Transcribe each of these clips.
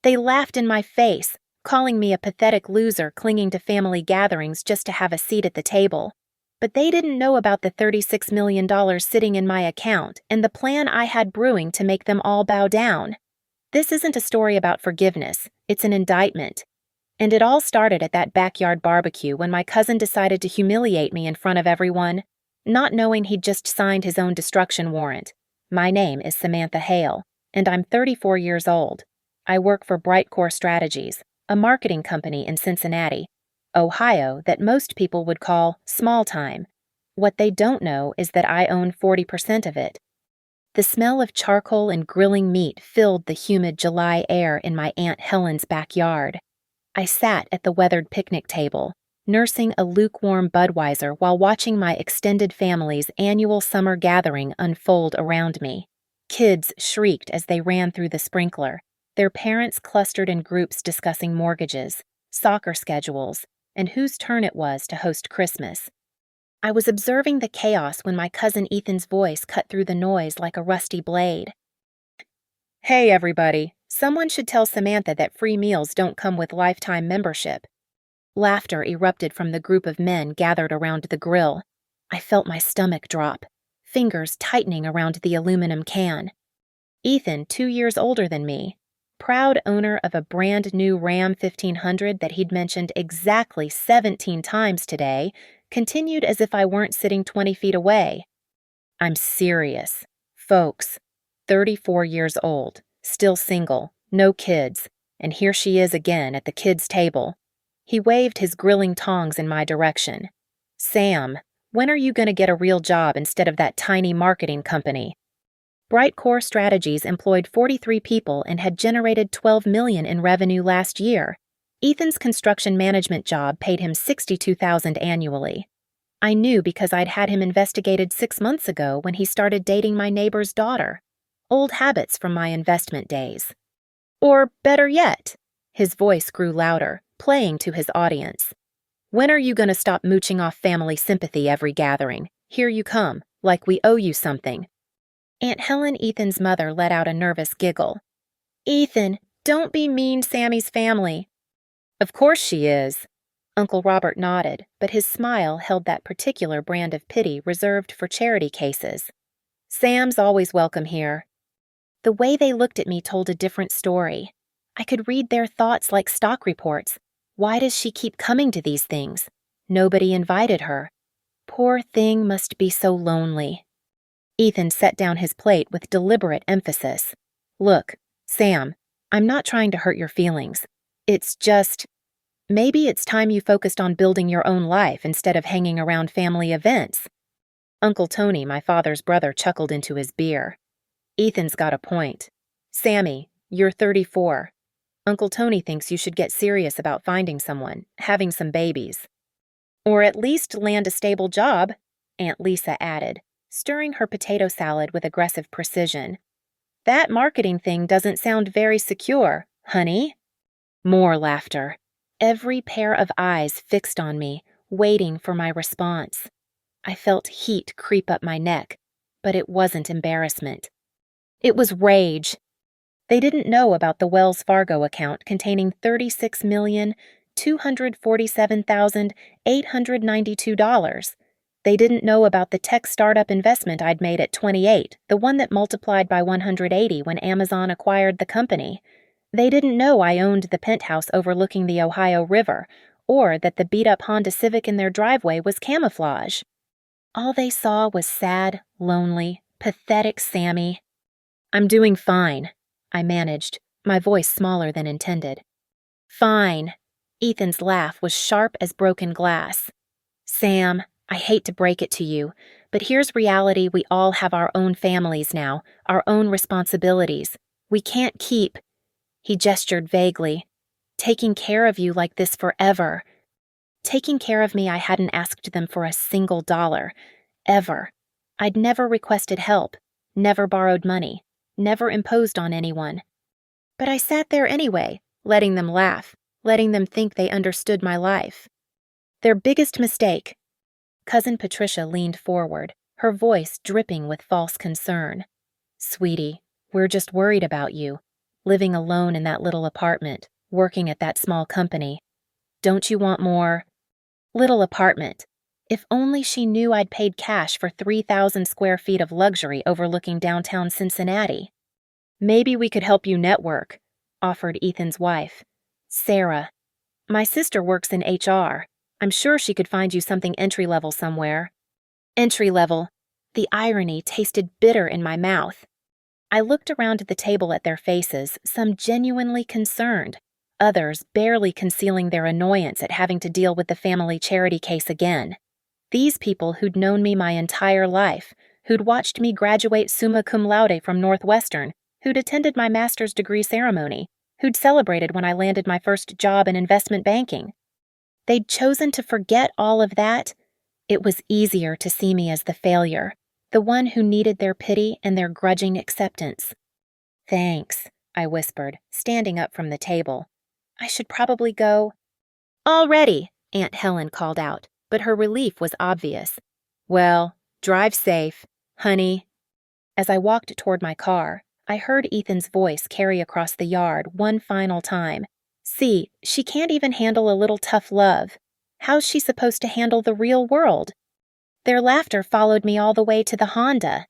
They laughed in my face, calling me a pathetic loser clinging to family gatherings just to have a seat at the table. But they didn't know about the $36 million sitting in my account and the plan I had brewing to make them all bow down. This isn't a story about forgiveness, it's an indictment. And it all started at that backyard barbecue when my cousin decided to humiliate me in front of everyone, not knowing he'd just signed his own destruction warrant. My name is Samantha Hale, and I'm 34 years old. I work for Brightcore Strategies, a marketing company in Cincinnati, Ohio that most people would call small time. What they don't know is that I own 40% of it. The smell of charcoal and grilling meat filled the humid July air in my Aunt Helen's backyard. I sat at the weathered picnic table, nursing a lukewarm Budweiser while watching my extended family's annual summer gathering unfold around me. Kids shrieked as they ran through the sprinkler, their parents clustered in groups discussing mortgages, soccer schedules, and whose turn it was to host Christmas. I was observing the chaos when my cousin Ethan's voice cut through the noise like a rusty blade. "Hey, everybody, someone should tell Samantha that free meals don't come with lifetime membership." Laughter erupted from the group of men gathered around the grill. I felt my stomach drop, fingers tightening around the aluminum can. Ethan, 2 years older than me, proud owner of a brand new Ram 1500 that he'd mentioned exactly 17 times today, continued as if I weren't sitting 20 feet away. "I'm serious. Folks, 34 years old, still single, no kids, and here she is again at the kids' table." He waved his grilling tongs in my direction. "Sam, when are you going to get a real job instead of that tiny marketing company?" Brightcore Strategies employed 43 people and had generated $12 million in revenue last year. Ethan's construction management job paid him $62,000 annually. I knew because I'd had him investigated 6 months ago when he started dating my neighbor's daughter. Old habits from my investment days. Or better yet, his voice grew louder, playing to his audience. "When are you going to stop mooching off family sympathy every gathering? Here you come, like we owe you something." Aunt Helen, Ethan's mother, let out a nervous giggle. "Ethan, don't be mean Sammy's family." "Of course she is." Uncle Robert nodded, but his smile held that particular brand of pity reserved for charity cases. "Sam's always welcome here." The way they looked at me told a different story. I could read their thoughts like stock reports. Why does she keep coming to these things? Nobody invited her. Poor thing must be so lonely. Ethan set down his plate with deliberate emphasis. "Look, Sam, I'm not trying to hurt your feelings. It's just, maybe it's time you focused on building your own life instead of hanging around family events." Uncle Tony, my father's brother, chuckled into his beer. "Ethan's got a point. Sammy, you're 34. Uncle Tony thinks you should get serious about finding someone, having some babies. Or at least land a stable job," Aunt Lisa added, stirring her potato salad with aggressive precision. "That marketing thing doesn't sound very secure, honey." More laughter. Every pair of eyes fixed on me, waiting for my response. I felt heat creep up my neck, but it wasn't embarrassment. It was rage. They didn't know about the Wells Fargo account containing $36,247,892. They didn't know about the tech startup investment I'd made at 28, the one that multiplied by 180 when Amazon acquired the company. They didn't know I owned the penthouse overlooking the Ohio River, or that the beat-up Honda Civic in their driveway was camouflage. All they saw was sad, lonely, pathetic Sammy. "I'm doing fine," I managed, my voice smaller than intended. "Fine." Ethan's laugh was sharp as broken glass. "Sam, I hate to break it to you, but here's reality: we all have our own families now, our own responsibilities. We can't keep," he gestured vaguely, "taking care of you like this forever." Taking care of me, I hadn't asked them for a single dollar. Ever. I'd never requested help, never borrowed money, never imposed on anyone. But I sat there anyway, letting them laugh, letting them think they understood my life. Their biggest mistake. Cousin Patricia leaned forward, her voice dripping with false concern. "Sweetie, we're just worried about you. living alone in that little apartment, working at that small company. Don't you want more? Little apartment. If only she knew I'd paid cash for 3,000 square feet of luxury overlooking downtown Cincinnati. Maybe we could help you network, offered Ethan's wife, Sarah. My sister works in HR. I'm sure she could find you something entry-level somewhere. Entry-level. The irony tasted bitter in my mouth. I looked around at the table at their faces, some genuinely concerned, others barely concealing their annoyance at having to deal with the family charity case again. These people who'd known me my entire life, who'd watched me graduate summa cum laude from Northwestern, who'd attended my master's degree ceremony, who'd celebrated when I landed my first job in investment banking. They'd chosen to forget all of that. It was easier to see me as the failure, the one who needed their pity and their grudging acceptance. Thanks, I whispered, standing up from the table. I should probably go. Already, Aunt Helen called out, but her relief was obvious. Well, drive safe, honey. As I walked toward my car, I heard Ethan's voice carry across the yard one final time. See, she can't even handle a little tough love. How's she supposed to handle the real world? Their laughter followed me all the way to the Honda.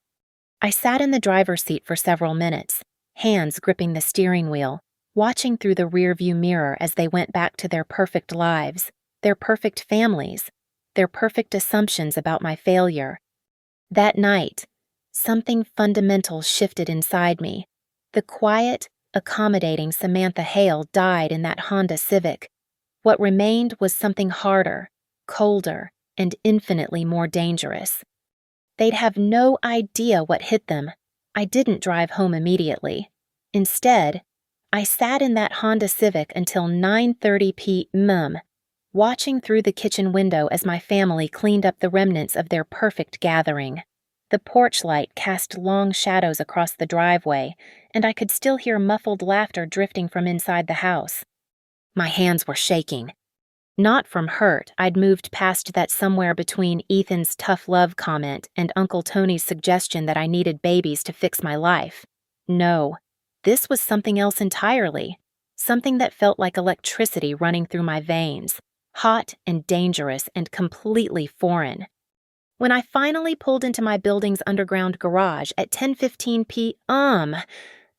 I sat in the driver's seat for several minutes, hands gripping the steering wheel, watching through the rearview mirror as they went back to their perfect lives, their perfect families, their perfect assumptions about my failure. That night, something fundamental shifted inside me. The quiet, accommodating Samantha Hale died in that Honda Civic. What remained was something harder, colder, and infinitely more dangerous. They'd have no idea what hit them. I didn't drive home immediately. Instead, I sat in that Honda Civic until 9:30 p.m., watching through the kitchen window as my family cleaned up the remnants of their perfect gathering. The porch light cast long shadows across the driveway, and I could still hear muffled laughter drifting from inside the house. My hands were shaking. Not from hurt, I'd moved past that somewhere between Ethan's tough love comment and Uncle Tony's suggestion that I needed babies to fix my life. No, this was something else entirely, something that felt like electricity running through my veins, hot and dangerous and completely foreign. When I finally pulled into my building's underground garage at 10:15 p.m.,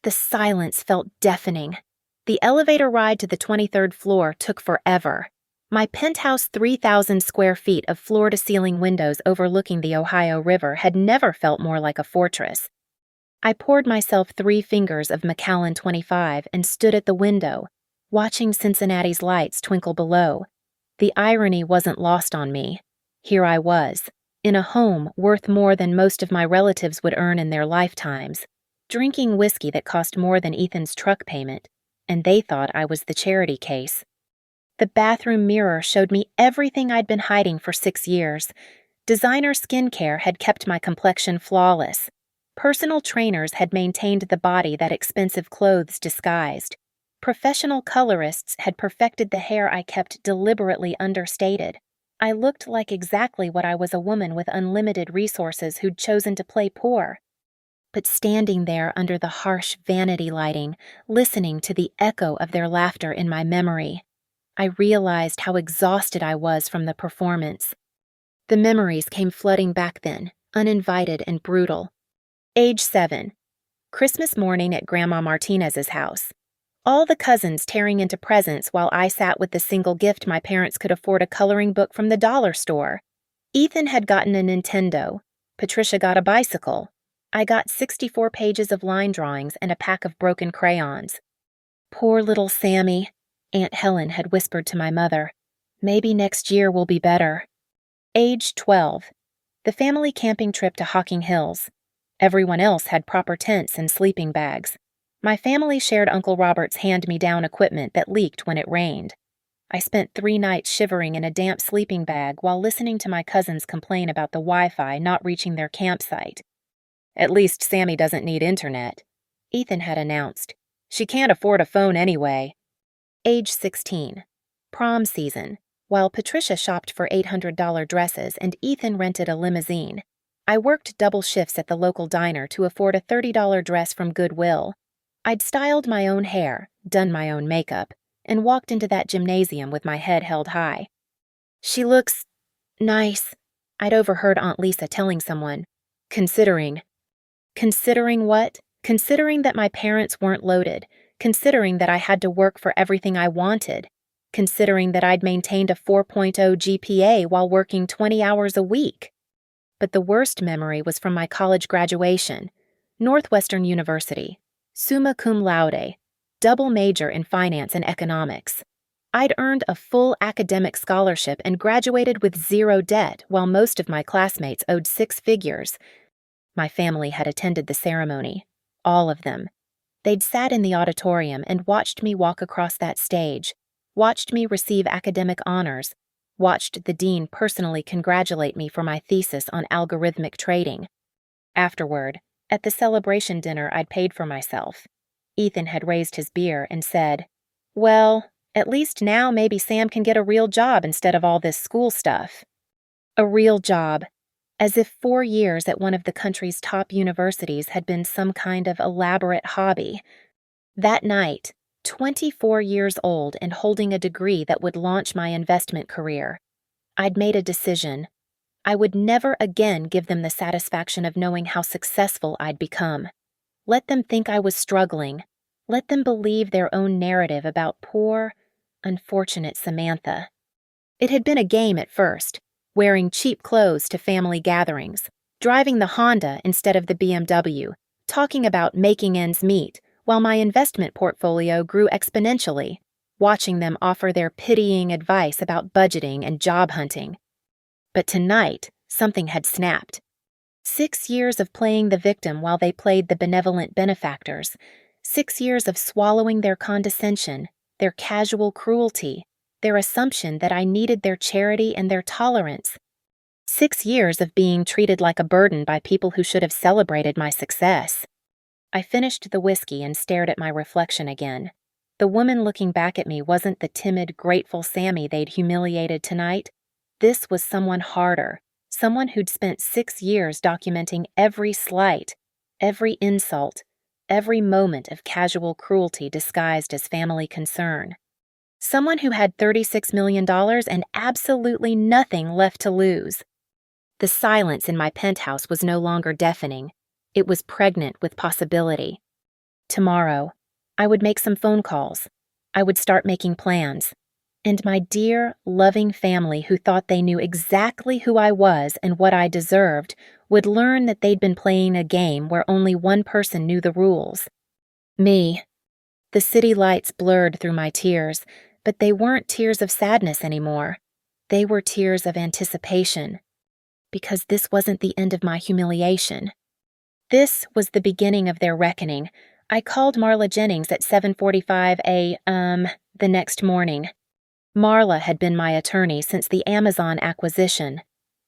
the silence felt deafening. The elevator ride to the 23rd floor took forever. My penthouse 3,000 square feet of floor-to-ceiling windows overlooking the Ohio River had never felt more like a fortress. I poured myself 3 fingers of Macallan 25 and stood at the window, watching Cincinnati's lights twinkle below. The irony wasn't lost on me. Here I was, in a home worth more than most of my relatives would earn in their lifetimes, drinking whiskey that cost more than Ethan's truck payment, and they thought I was the charity case. The bathroom mirror showed me everything I'd been hiding for 6 years. Designer skincare had kept my complexion flawless. Personal trainers had maintained the body that expensive clothes disguised. Professional colorists had perfected the hair I kept deliberately understated. I looked like exactly what I was, a woman with unlimited resources who'd chosen to play poor. But standing there under the harsh vanity lighting, listening to the echo of their laughter in my memory, I realized how exhausted I was from the performance. The memories came flooding back then, uninvited and brutal. Age 7. Christmas morning at Grandma Martinez's house. All the cousins tearing into presents while I sat with the single gift my parents could afford, a coloring book from the dollar store. Ethan had gotten a Nintendo. Patricia got a bicycle. I got 64 pages of line drawings and a pack of broken crayons. Poor little Sammy, Aunt Helen had whispered to my mother. Maybe next year will be better. Age 12. The family camping trip to Hocking Hills. Everyone else had proper tents and sleeping bags. My family shared Uncle Robert's hand-me-down equipment that leaked when it rained. I spent 3 nights shivering in a damp sleeping bag while listening to my cousins complain about the Wi-Fi not reaching their campsite. At least Sammy doesn't need internet, Ethan had announced. She can't afford a phone anyway. Age 16. Prom season. While Patricia shopped for $800 dresses and Ethan rented a limousine, I worked double shifts at the local diner to afford a $30 dress from Goodwill. I'd styled my own hair, done my own makeup, and walked into that gymnasium with my head held high. "She looks nice," I'd overheard Aunt Lisa telling someone. Considering. Considering what? Considering that my parents weren't loaded. Considering that I had to work for everything I wanted. Considering that I'd maintained a 4.0 GPA while working 20 hours a week. But the worst memory was from my college graduation. Northwestern University. Summa cum laude. Double major in finance and economics. I'd earned a full academic scholarship and graduated with zero debt while most of my classmates owed six figures. My family had attended the ceremony. All of them. They'd sat in the auditorium and watched me walk across that stage, watched me receive academic honors, watched the dean personally congratulate me for my thesis on algorithmic trading. Afterward, at the celebration dinner I'd paid for myself, Ethan had raised his beer and said, "Well, at least now maybe Sam can get a real job instead of all this school stuff." A real job. As if 4 years at one of the country's top universities had been some kind of elaborate hobby. That night, 24 years old and holding a degree that would launch my investment career, I'd made a decision. I would never again give them the satisfaction of knowing how successful I'd become. Let them think I was struggling. Let them believe their own narrative about poor, unfortunate Samantha. It had been a game at first, wearing cheap clothes to family gatherings, driving the Honda instead of the BMW, talking about making ends meet, while my investment portfolio grew exponentially, watching them offer their pitying advice about budgeting and job hunting. But tonight, something had snapped. 6 years of playing the victim while they played the benevolent benefactors, 6 years of swallowing their condescension, their casual cruelty, their assumption that I needed their charity and their tolerance. 6 years of being treated like a burden by people who should have celebrated my success. I finished the whiskey and stared at my reflection again. The woman looking back at me wasn't the timid, grateful Sammy they'd humiliated tonight. This was someone harder, someone who'd spent 6 years documenting every slight, every insult, every moment of casual cruelty disguised as family concern. Someone who had $36 million and absolutely nothing left to lose. The silence in my penthouse was no longer deafening. It was pregnant with possibility. Tomorrow, I would make some phone calls. I would start making plans. And my dear, loving family who thought they knew exactly who I was and what I deserved would learn that they'd been playing a game where only one person knew the rules. Me. The city lights blurred through my tears, but they weren't tears of sadness anymore. They were tears of anticipation. Because this wasn't the end of my humiliation. This was the beginning of their reckoning. I called Marla Jennings at 7:45 the next morning. Marla had been my attorney since the Amazon acquisition,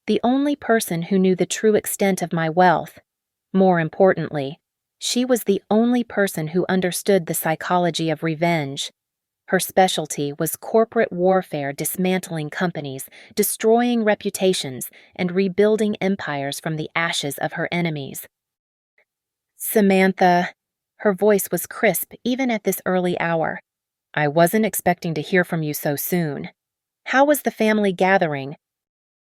the only person who knew the true extent of my wealth. More importantly, she was the only person who understood the psychology of revenge. Her specialty was corporate warfare, dismantling companies, destroying reputations, and rebuilding empires from the ashes of her enemies. "Samantha," her voice was crisp even at this early hour. "I wasn't expecting to hear from you so soon. How was the family gathering?"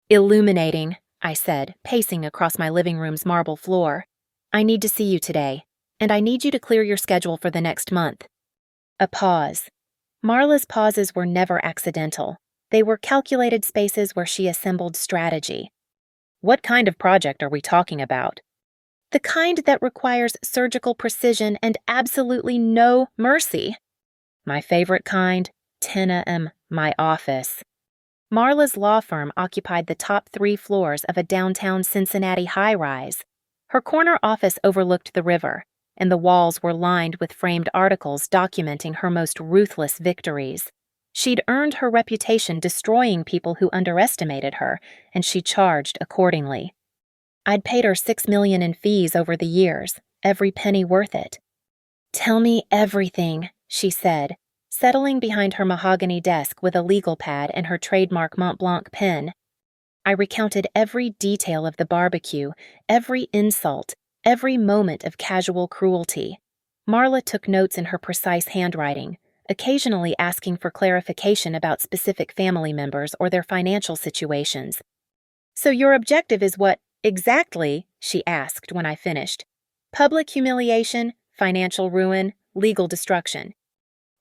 "Illuminating," I said, pacing across my living room's marble floor. "I need to see you today, and I need you to clear your schedule for the next month." A pause. Marla's pauses were never accidental. They were calculated spaces where she assembled strategy. "What kind of project are we talking about?" "The kind that requires surgical precision and absolutely no mercy." "My favorite kind, 10 a.m., my office." Marla's law firm occupied the top 3 floors of a downtown Cincinnati high-rise. Her corner office overlooked the river, and the walls were lined with framed articles documenting her most ruthless victories. She'd earned her reputation destroying people who underestimated her, and she charged accordingly. I'd paid her $6 million in fees over the years, every penny worth it. "Tell me everything," she said, settling behind her mahogany desk with a legal pad and her trademark Mont Blanc pen. I recounted every detail of the barbecue, every insult, every moment of casual cruelty. Marla took notes in her precise handwriting, occasionally asking for clarification about specific family members or their financial situations. "So your objective is what, exactly?" she asked when I finished. "Public humiliation, financial ruin, legal destruction."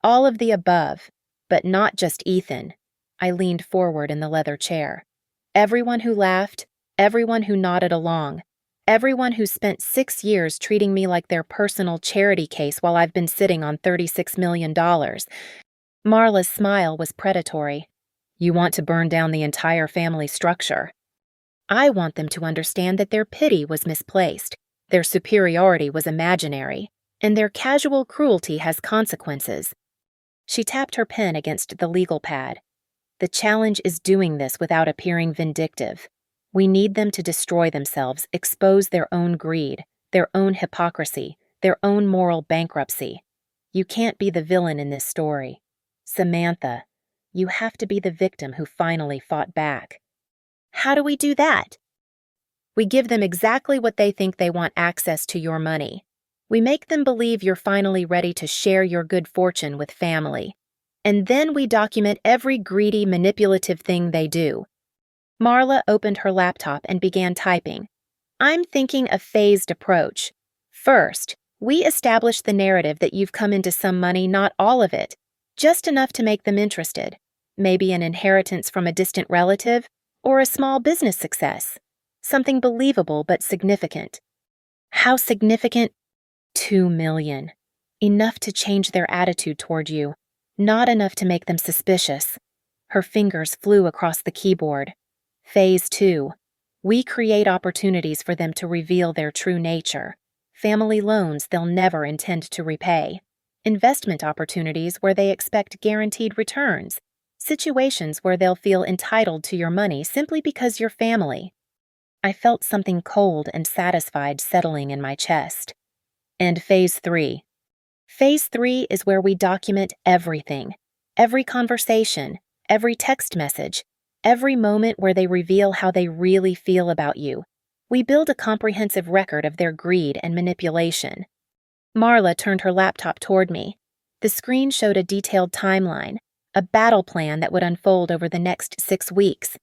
"All of the above, but not just Ethan." I leaned forward in the leather chair. "Everyone who laughed, everyone who nodded along, everyone who spent 6 years treating me like their personal charity case while I've been sitting on $36 million. Marla's smile was predatory. "You want to burn down the entire family structure." "I want them to understand that their pity was misplaced, their superiority was imaginary, and their casual cruelty has consequences." She tapped her pen against the legal pad. "The challenge is doing this without appearing vindictive. We need them to destroy themselves, expose their own greed, their own hypocrisy, their own moral bankruptcy. You can't be the villain in this story. Samantha, you have to be the victim who finally fought back." "How do we do that?" "We give them exactly what they think they want: access to your money. We make them believe you're finally ready to share your good fortune with family. And then we document every greedy, manipulative thing they do." Marla opened her laptop and began typing. "I'm thinking a phased approach. First, we establish the narrative that you've come into some money, not all of it, just enough to make them interested. Maybe an inheritance from a distant relative, or a small business success. Something believable but significant." "How significant?" $2 million. Enough to change their attitude toward you. Not enough to make them suspicious. Her fingers flew across the keyboard. Phase 2. We create opportunities for them to reveal their true nature. Family loans they'll never intend to repay. Investment opportunities where they expect guaranteed returns. Situations where they'll feel entitled to your money simply because you're family. I felt something cold and satisfied settling in my chest. And Phase 3. Phase 3 is where we document everything. Every conversation, every text message, every moment where they reveal how they really feel about you. We build a comprehensive record of their greed and manipulation. Marla turned her laptop toward me. The screen showed a detailed timeline, a battle plan that would unfold over the next 6 weeks.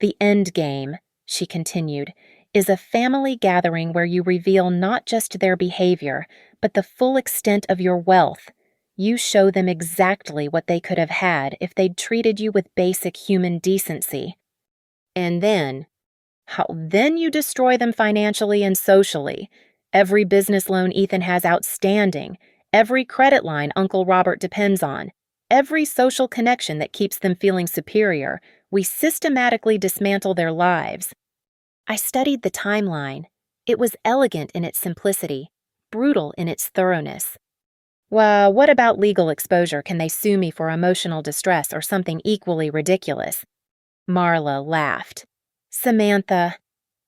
"The end game," she continued, "is a family gathering where you reveal not just their behavior, but the full extent of your wealth. You show them exactly what they could have had if they'd treated you with basic human decency. And then you destroy them financially and socially. Every business loan Ethan has outstanding, every credit line Uncle Robert depends on, every social connection that keeps them feeling superior, we systematically dismantle their lives." I studied the timeline. It was elegant in its simplicity, brutal in its thoroughness. "Well, what about legal exposure? Can they sue me for emotional distress or something equally ridiculous?" Marla laughed. "Samantha,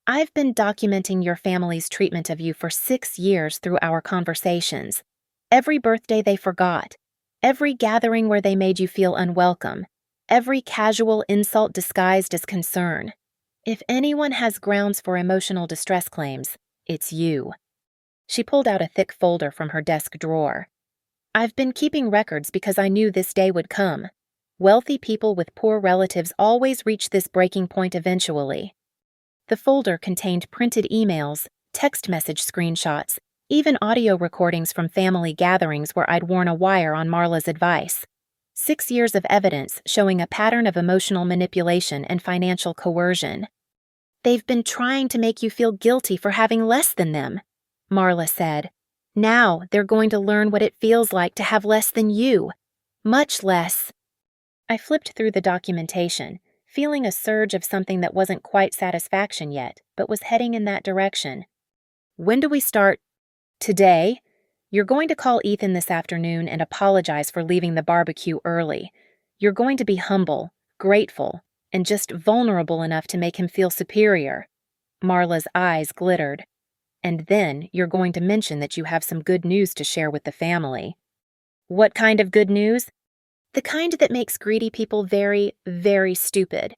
I've been documenting your family's treatment of you for 6 years through our conversations. Every birthday they forgot, every gathering where they made you feel unwelcome, every casual insult disguised as concern. If anyone has grounds for emotional distress claims, it's you." She pulled out a thick folder from her desk drawer. "I've been keeping records because I knew this day would come. Wealthy people with poor relatives always reach this breaking point eventually." The folder contained printed emails, text message screenshots, even audio recordings from family gatherings where I'd worn a wire on Marla's advice. 6 years of evidence showing a pattern of emotional manipulation and financial coercion. "They've been trying to make you feel guilty for having less than them," Marla said. "Now they're going to learn what it feels like to have less than you. Much less." I flipped through the documentation, feeling a surge of something that wasn't quite satisfaction yet, but was heading in that direction. "When do we start?" "Today. You're going to call Ethan this afternoon and apologize for leaving the barbecue early. You're going to be humble, grateful, and just vulnerable enough to make him feel superior." Marla's eyes glittered. "And then you're going to mention that you have some good news to share with the family." "What kind of good news?" "The kind that makes greedy people very, very stupid."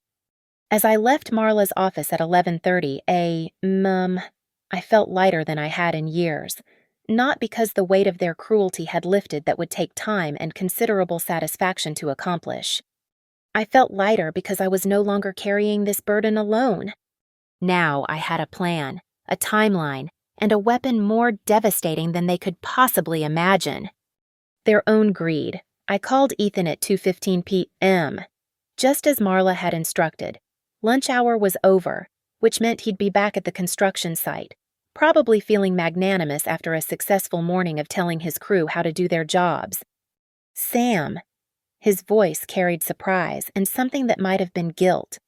As I left Marla's office at 11:30, I felt lighter than I had in years. not because the weight of their cruelty had lifted that would take time and considerable satisfaction to accomplish. I felt lighter because I was no longer carrying this burden alone. Now I had a plan, a timeline, and a weapon more devastating than they could possibly imagine. Their own greed. I called Ethan at 2:15 p.m. Just as Marla had instructed. Lunch hour was over, which meant he'd be back at the construction site, probably feeling magnanimous after a successful morning of telling his crew how to do their jobs. Sam. His voice carried surprise and something that might have been guilt.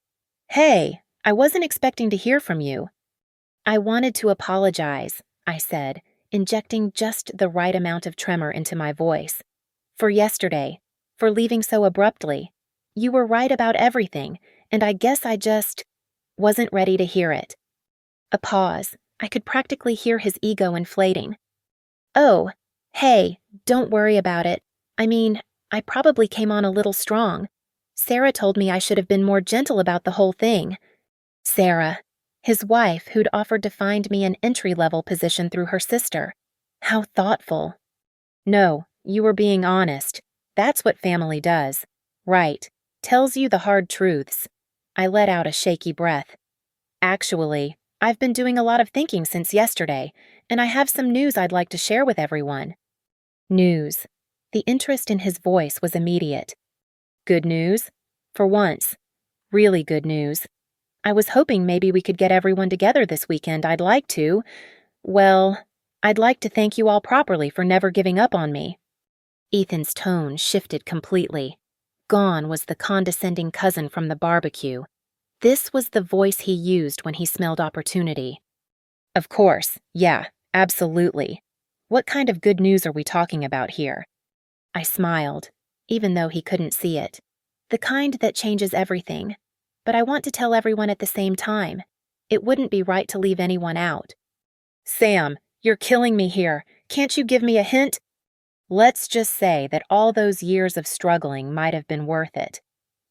Hey, I wasn't expecting to hear from you. I wanted to apologize, I said, injecting just the right amount of tremor into my voice. For yesterday, for leaving so abruptly. You were right about everything, and I guess I just wasn't ready to hear it. A pause. I could practically hear his ego inflating. Oh, hey, don't worry about it. I mean, I probably came on a little strong. Sarah told me I should have been more gentle about the whole thing. Sarah, his wife who'd offered to find me an entry-level position through her sister. How thoughtful. No, you were being honest. That's what family does. Right. Tells you the hard truths. I let out a shaky breath. Actually, I've been doing a lot of thinking since yesterday, and I have some news I'd like to share with everyone. News. The interest in his voice was immediate. Good news? For once. Really good news. I was hoping maybe we could get everyone together this weekend. I'd like to thank you all properly for never giving up on me. Ethan's tone shifted completely. Gone was the condescending cousin from the barbecue. This was the voice he used when he smelled opportunity. Of course, yeah, absolutely. What kind of good news are we talking about here? I smiled, even though he couldn't see it. The kind that changes everything. But I want to tell everyone at the same time. It wouldn't be right to leave anyone out. Sam, you're killing me here. Can't you give me a hint? Let's just say that all those years of struggling might have been worth it.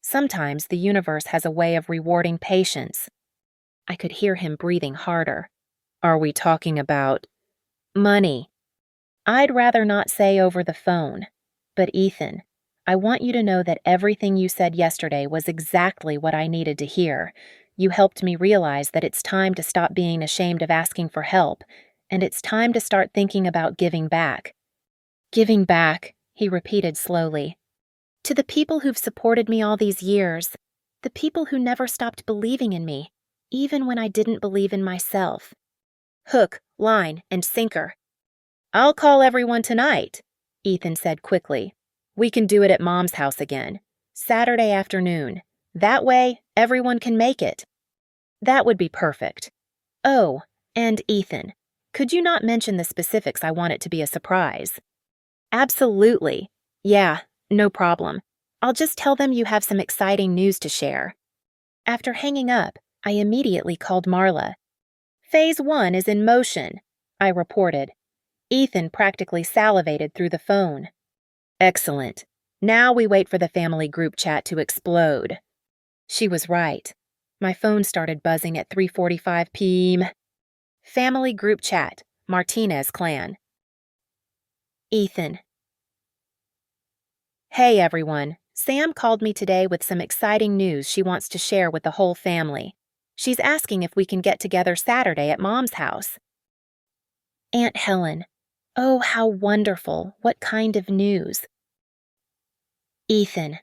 Sometimes the universe has a way of rewarding patience. I could hear him breathing harder. Are we talking about money? I'd rather not say over the phone. But Ethan, I want you to know that everything you said yesterday was exactly what I needed to hear. You helped me realize that it's time to stop being ashamed of asking for help, and it's time to start thinking about giving back. Giving back, he repeated slowly. To the people who've supported me all these years, the people who never stopped believing in me, even when I didn't believe in myself. Hook, line, and sinker. I'll call everyone tonight, Ethan said quickly. We can do it at Mom's house again. Saturday afternoon. That way, everyone can make it. That would be perfect. Oh, and Ethan, could you not mention the specifics? I want it to be a surprise. Absolutely. Yeah, no problem. I'll just tell them you have some exciting news to share. After hanging up, I immediately called Marla. Phase 1 is in motion, I reported. Ethan practically salivated through the phone. Excellent. Now we wait for the family group chat to explode. She was right. My phone started buzzing at 3:45 p.m. Family group chat, Martinez clan. Ethan. Hey everyone, Sam called me today with some exciting news she wants to share with the whole family. She's asking if we can get together Saturday at Mom's house. Aunt Helen. Oh, how wonderful. What kind of news? Ethan.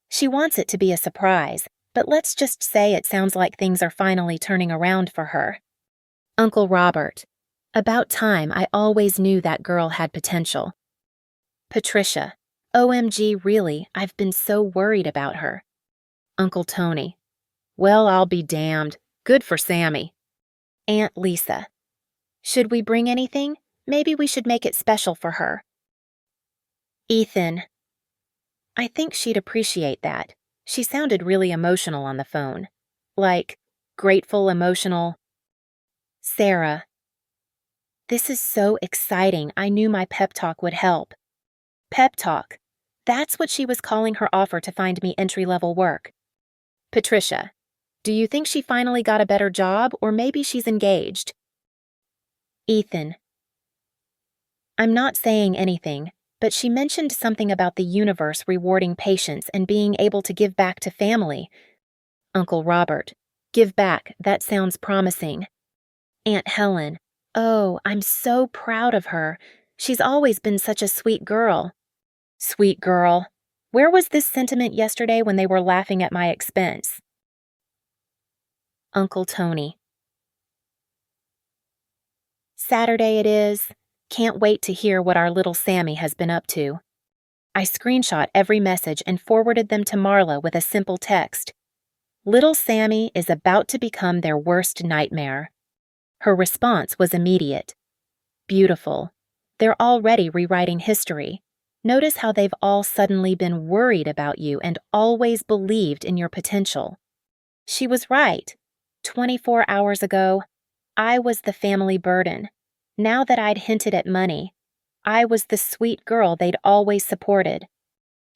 She wants it to be a surprise, but let's just say it sounds like things are finally turning around for her. Uncle Robert. About time. I always knew that girl had potential. Patricia. OMG, really, I've been so worried about her. Uncle Tony. Well, I'll be damned. Good for Sammy. Aunt Lisa. Should we bring anything? Maybe we should make it special for her. Ethan. I think she'd appreciate that. She sounded really emotional on the phone. Like, grateful, emotional. Sarah. This is so exciting. I knew my pep talk would help. Pep talk. That's what she was calling her offer to find me entry-level work. Patricia. Do you think she finally got a better job, or maybe she's engaged? Ethan. I'm not saying anything, but she mentioned something about the universe rewarding patience and being able to give back to family. Uncle Robert, give back, that sounds promising. Aunt Helen, oh, I'm so proud of her. She's always been such a sweet girl. Sweet girl. Where was this sentiment yesterday when they were laughing at my expense? Uncle Tony. Saturday it is. Can't wait to hear what our little Sammy has been up to. I screenshot every message and forwarded them to Marla with a simple text. Little Sammy is about to become their worst nightmare. Her response was immediate. Beautiful. They're already rewriting history. Notice how they've all suddenly been worried about you and always believed in your potential. She was right. 24 hours ago, I was the family burden. Now that I'd hinted at money, I was the sweet girl they'd always supported.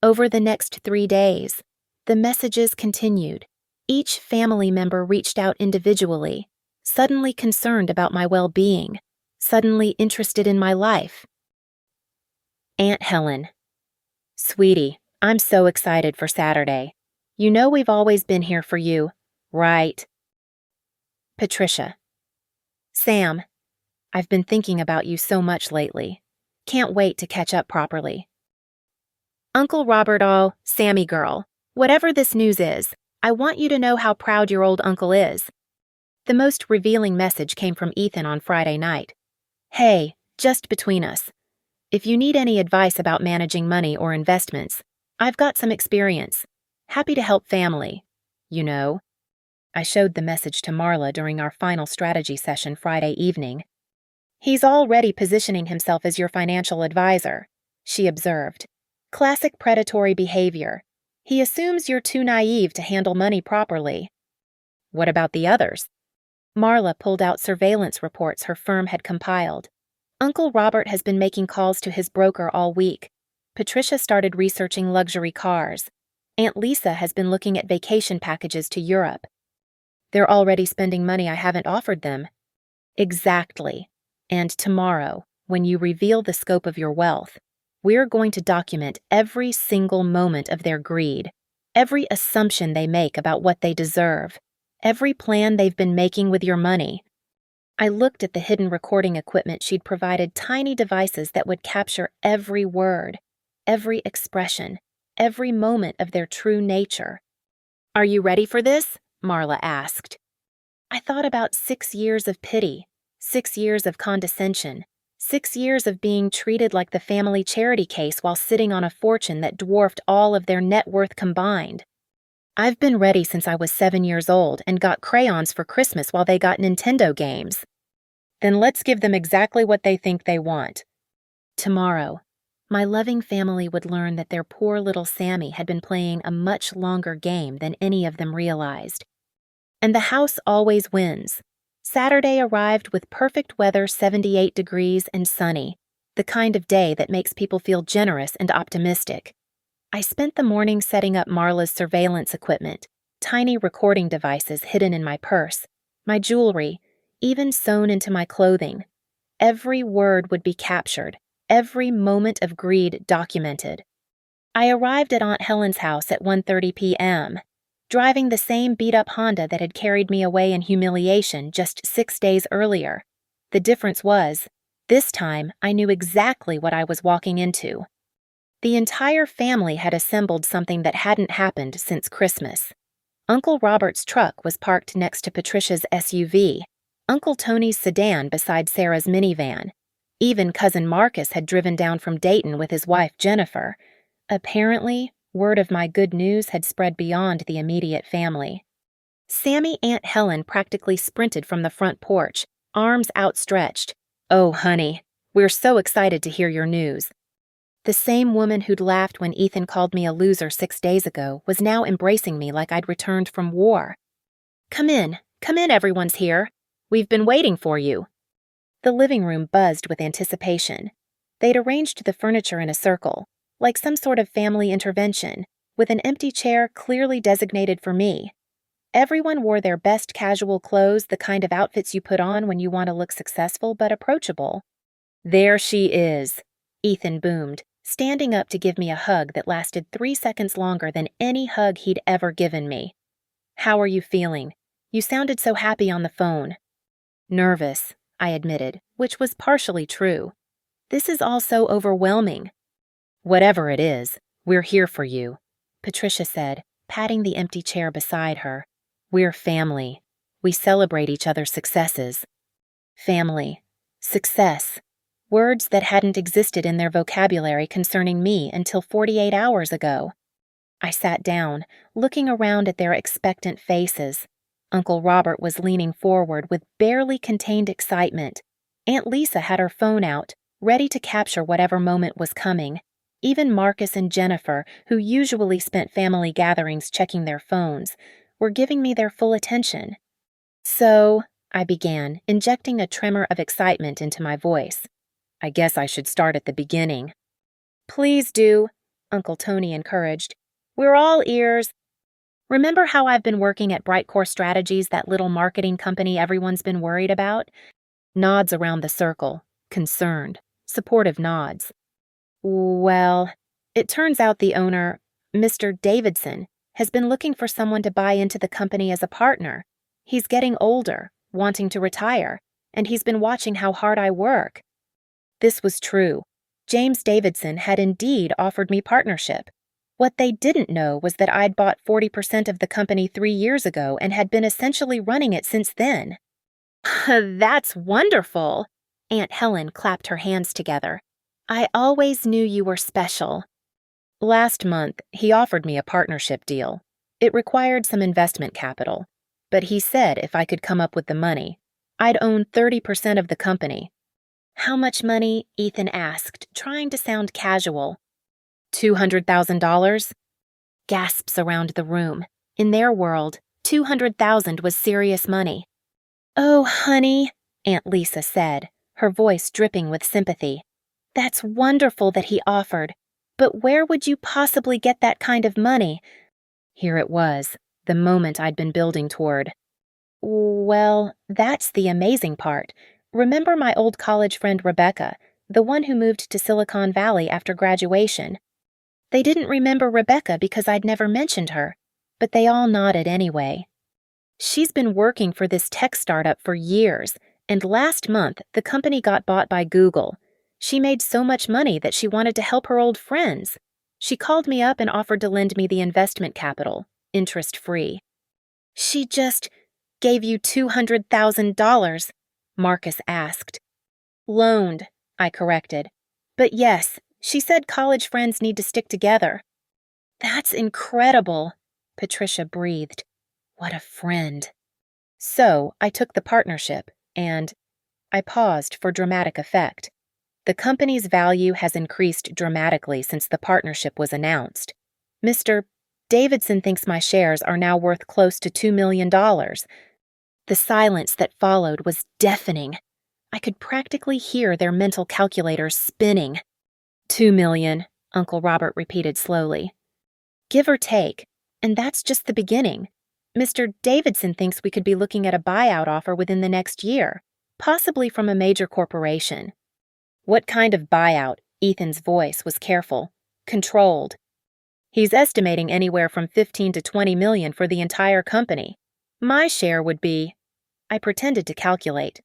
Over the next 3 days, the messages continued. Each family member reached out individually, suddenly concerned about my well-being, suddenly interested in my life. Aunt Helen. Sweetie, I'm so excited for Saturday. You know we've always been here for you, right? Patricia. Sam, I've been thinking about you so much lately. Can't wait to catch up properly. Uncle Robert, oh, Sammy girl, whatever this news is, I want you to know how proud your old uncle is. The most revealing message came from Ethan on Friday night. Hey, just between us. If you need any advice about managing money or investments, I've got some experience. Happy to help family. You know. I showed the message to Marla during our final strategy session Friday evening. He's already positioning himself as your financial advisor, she observed. Classic predatory behavior. He assumes you're too naive to handle money properly. What about the others? Marla pulled out surveillance reports her firm had compiled. Uncle Robert has been making calls to his broker all week. Patricia started researching luxury cars. Aunt Lisa has been looking at vacation packages to Europe. They're already spending money I haven't offered them. Exactly. And tomorrow, when you reveal the scope of your wealth, we're going to document every single moment of their greed, every assumption they make about what they deserve, every plan they've been making with your money. I looked at the hidden recording equipment she'd provided, tiny devices that would capture every word, every expression, every moment of their true nature. Are you ready for this? Marla asked. I thought about 6 years of pity, 6 years of condescension, 6 years of being treated like the family charity case while sitting on a fortune that dwarfed all of their net worth combined. I've been ready since I was 7 years old and got crayons for Christmas while they got Nintendo games. Then let's give them exactly what they think they want. Tomorrow, my loving family would learn that their poor little Sammy had been playing a much longer game than any of them realized. And the house always wins. Saturday arrived with perfect weather, 78 degrees and sunny, the kind of day that makes people feel generous and optimistic. I spent the morning setting up Marla's surveillance equipment, tiny recording devices hidden in my purse, my jewelry, even sewn into my clothing. Every word would be captured, every moment of greed documented. I arrived at Aunt Helen's house at 1:30 p.m., driving the same beat-up Honda that had carried me away in humiliation just 6 days earlier. The difference was, this time I knew exactly what I was walking into. The entire family had assembled something that hadn't happened since Christmas. Uncle Robert's truck was parked next to Patricia's SUV, Uncle Tony's sedan beside Sarah's minivan. Even Cousin Marcus had driven down from Dayton with his wife Jennifer. Apparently, word of my good news had spread beyond the immediate family. Sammy Aunt Helen practically sprinted from the front porch, arms outstretched. Oh, honey, we're so excited to hear your news. The same woman who'd laughed when Ethan called me a loser 6 days ago was now embracing me like I'd returned from war. Come in, everyone's here. We've been waiting for you. The living room buzzed with anticipation. They'd arranged the furniture in a circle, like some sort of family intervention, with an empty chair clearly designated for me. Everyone wore their best casual clothes, the kind of outfits you put on when you want to look successful but approachable. There she is, Ethan boomed, standing up to give me a hug that lasted 3 seconds longer than any hug he'd ever given me. How are you feeling? You sounded so happy on the phone. Nervous, I admitted, which was partially true. This is all so overwhelming. Whatever it is, we're here for you, Patricia said, patting the empty chair beside her. We're family. We celebrate each other's successes. Family. Success. Words that hadn't existed in their vocabulary concerning me until 48 hours ago. I sat down, looking around at their expectant faces. Uncle Robert was leaning forward with barely contained excitement. Aunt Lisa had her phone out, ready to capture whatever moment was coming. Even Marcus and Jennifer, who usually spent family gatherings checking their phones, were giving me their full attention. So, I began, injecting a tremor of excitement into my voice. I guess I should start at the beginning. Please do, Uncle Tony encouraged. We're all ears. Remember how I've been working at Brightcore Strategies, that little marketing company everyone's been worried about? Nods around the circle, concerned, supportive nods. Well, it turns out the owner, Mr. Davidson, has been looking for someone to buy into the company as a partner. He's getting older, wanting to retire, and he's been watching how hard I work. This was true. James Davidson had indeed offered me partnership. What they didn't know was that I'd bought 40% of the company 3 years ago and had been essentially running it since then. That's wonderful! Aunt Helen clapped her hands together. I always knew you were special. Last month, he offered me a partnership deal. It required some investment capital, but he said if I could come up with the money, I'd own 30% of the company. How much money? Ethan asked, trying to sound casual. $200,000? Gasps around the room. In their world, $200,000 was serious money. Oh, honey, Aunt Lisa said, her voice dripping with sympathy. That's wonderful that he offered, but where would you possibly get that kind of money? Here it was, the moment I'd been building toward. Well, that's the amazing part. Remember my old college friend Rebecca, the one who moved to Silicon Valley after graduation? They didn't remember Rebecca because I'd never mentioned her, but they all nodded anyway. She's been working for this tech startup for years, and last month the company got bought by Google. She made so much money that she wanted to help her old friends. She called me up and offered to lend me the investment capital, interest-free. She just gave you $200,000, Marcus asked. Loaned, I corrected. But yes, she said college friends need to stick together. That's incredible, Patricia breathed. What a friend. So I took the partnership, and I paused for dramatic effect. The company's value has increased dramatically since the partnership was announced. Mr. Davidson thinks my shares are now worth close to $2 million. The silence that followed was deafening. I could practically hear their mental calculators spinning. $2 million, Uncle Robert repeated slowly. Give or take, and that's just the beginning. Mr. Davidson thinks we could be looking at a buyout offer within the next year, possibly from a major corporation. What kind of buyout? Ethan's voice was careful, controlled. He's estimating anywhere from 15 to 20 million for the entire company. My share would be, I pretended to calculate,